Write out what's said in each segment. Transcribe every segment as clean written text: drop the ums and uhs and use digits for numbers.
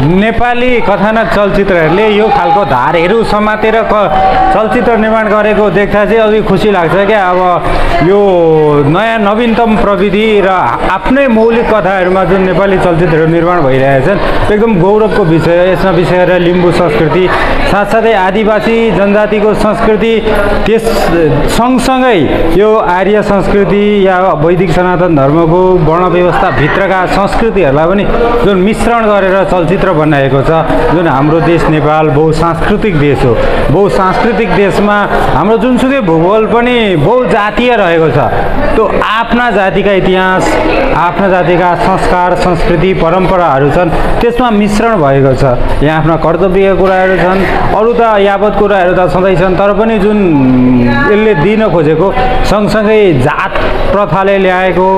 नेपाली कथानक चलचित्रहरूले यो खालको धारहरू समातेर चलचित्र निर्माण गरेको देख्दा चाहिँ अझै खुसी लाग्छ क्या। अब यो नयाँ नवीनतम प्रविधि र आफ्नै मौलिक कथाहरूमा जुन नेपाली चलचित्रहरू निर्माण भइरहेछन् एकदम गौरवको विषय। यसमा विशेष गरेर लिम्बू संस्कृति साथसाथै आदिवासी जनजातिको संस्कृति त्यस सँगसँगै यो आर्य संस्कृति या वैदिक सनातन धर्मको वर्ण व्यवस्थाभित्रका संस्कृतिहरूलाई पनि जुन मिश्रण गरेर चलचित्र बनाएको छ। जुन हाम्रो देश नेपाल बहुसांस्कृतिक देश हो। बहुसांस्कृतिक देशमा हाम्रो जुनसुकै भूगोल पनि बहुजातीय रहेको छ। त्यो आफ्ना जातिका इतिहास आफ्ना जातिका संस्कार संस्कृति परम्पराहरू छन्, त्यसमा मिश्रण भएको छ। यहाँ आफ्ना कर्तव्यका कुराहरू छन्, अरू त यावत कुराहरू त सधैँ छन्, तर पनि जुन यसले दिन खोजेको सँगसँगै जात प्रथाले ल्याएको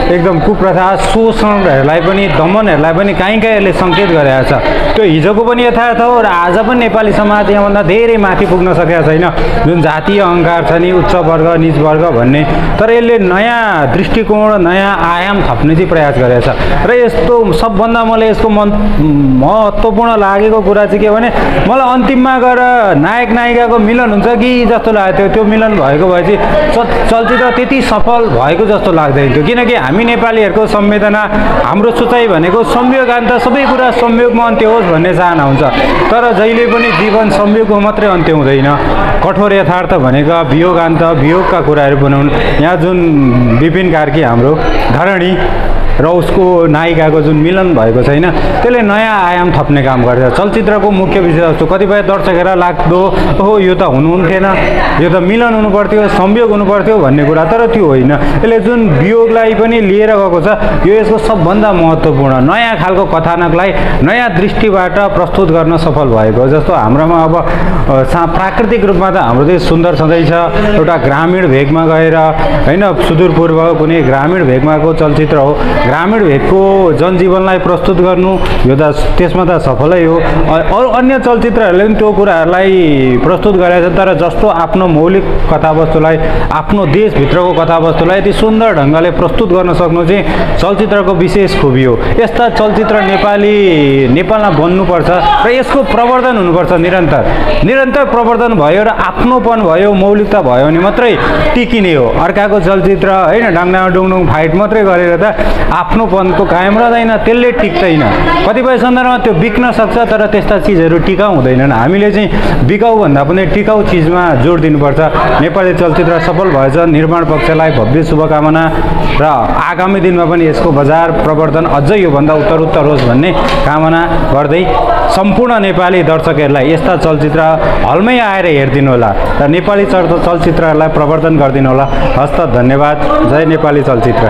एकदम कुप्रथा शोषणहरूलाई पनि दमनहरूलाई पनि कहीँ यसले सङ्केत गरेको छ। त्यो हिजोको पनि यथार्थ हो र आज पनि नेपाली समाज यहाँभन्दा धेरै माथि पुग्न सकेको छैन। जुन जातीय अहङ्कार छ नि, उच्च वर्ग निच वर्ग भन्ने, तर यसले नयाँ दृष्टिकोण नयाँ आयाम थप्ने चाहिँ प्रयास गरेको छ। र यस्तो सबभन्दा मलाई यसको महत्त्वपूर्ण लागेको कुरा चाहिँ के भने मलाई अन्तिममा गएर नायक नायिकाको मिलन हुन्छ कि जस्तो लागेको थियो। त्यो मिलन भएको भए चाहिँ चलचित्र त्यति सफल भएको जस्तो लाग्दैन थियो, किनकि हामी नेपालीहरूको संवेदना हाम्रो सोचाइ भनेको संयोगान्त सबै कुरा संयोगमा अन्त्य होस् भन्ने चाहना हुन्छ। तर जहिले पनि जीवन संयोगमा मात्रै अन्त्य हुँदैन। कठोर यथार्थ भनेको वियोगान्त वियोगका कुराहरू बनाउनु। यहाँ जुन विपिन कार्की हाम्रो धरणी र उसको नायिकाको जुन मिलन भएको छैन, त्यसले नयाँ आयाम थप्ने काम गर्छ। चलचित्रको मुख्य विषय जस्तो कतिपय दर्शकहरूलाई लाग्दो ओहो यो त हुनुहुन्थेन, यो त मिलन हुनुपर्थ्यो संयोग हुनुपर्थ्यो भन्ने कुरा, तर त्यो होइन। यसले जुन वियोगलाई पनि लिएर गएको छ, यो यसको सबभन्दा महत्त्वपूर्ण नयाँ खालको कथानकलाई नयाँ दृष्टिबाट प्रस्तुत गर्न सफल भएको। जस्तो हाम्रोमा अब प्राकृतिक रूपमा त हाम्रो देश सुन्दर छँदैछ। एउटा ग्रामीण भेगमा गएर होइन, सुदूरपूर्वको कुनै ग्रामीण भेगमाको चलचित्र हो, ग्रामीण भेगको जनजीवनलाई प्रस्तुत गर्नु यो त त्यसमा त सफलै हो। अरू अन्य चलचित्रहरूले पनि त्यो कुराहरूलाई प्रस्तुत गरेका छन्, तर जस्तो आफ्नो मौलिक कथावस्तुलाई आफ्नो देशभित्रको कथावस्तुलाई यति सुन्दर ढङ्गले प्रस्तुत गर्न सक्नु चाहिँ चलचित्रको विशेष खुबी हो। यस्ता चलचित्र नेपालमा बन्नुपर्छ र यसको प्रवर्धन हुनुपर्छ। निरन्तर प्रवर्धन भयो र आफ्नोपन भयो मौलिकता भयो भने मात्रै टिकिने हो। अर्काको चलचित्र होइन डाङडाङ डुङडुङ फाइट मात्रै गरेर त आफ्नोपनको कायम रहँदैन, त्यसले टिक्दैन। कतिपय सन्दर्भमा त्यो बिक्न सक्छ, तर त्यस्ता चिजहरू टिकाउ हुँदैनन्। हामीले चाहिँ बिकाउ भन्दा पनि टिकाउ चिजमा जोड दिनुपर्छ। नेपाली चलचित्र सफल भएछ, निर्माण पक्षलाई भव्य शुभकामना र आगामी दिनमा पनि यसको बजार प्रवर्धन अझै योभन्दा उत्तर होस् भन्ने कामना गर्दै सम्पूर्ण नेपाली दर्शकहरूलाई यस्ता चलचित्र हलमै आएर हेरिदिनु होला र नेपाली चलचित्रहरूलाई प्रवर्धन गरिदिनु होला। हस्त धन्यवाद। जय नेपाली चलचित्र।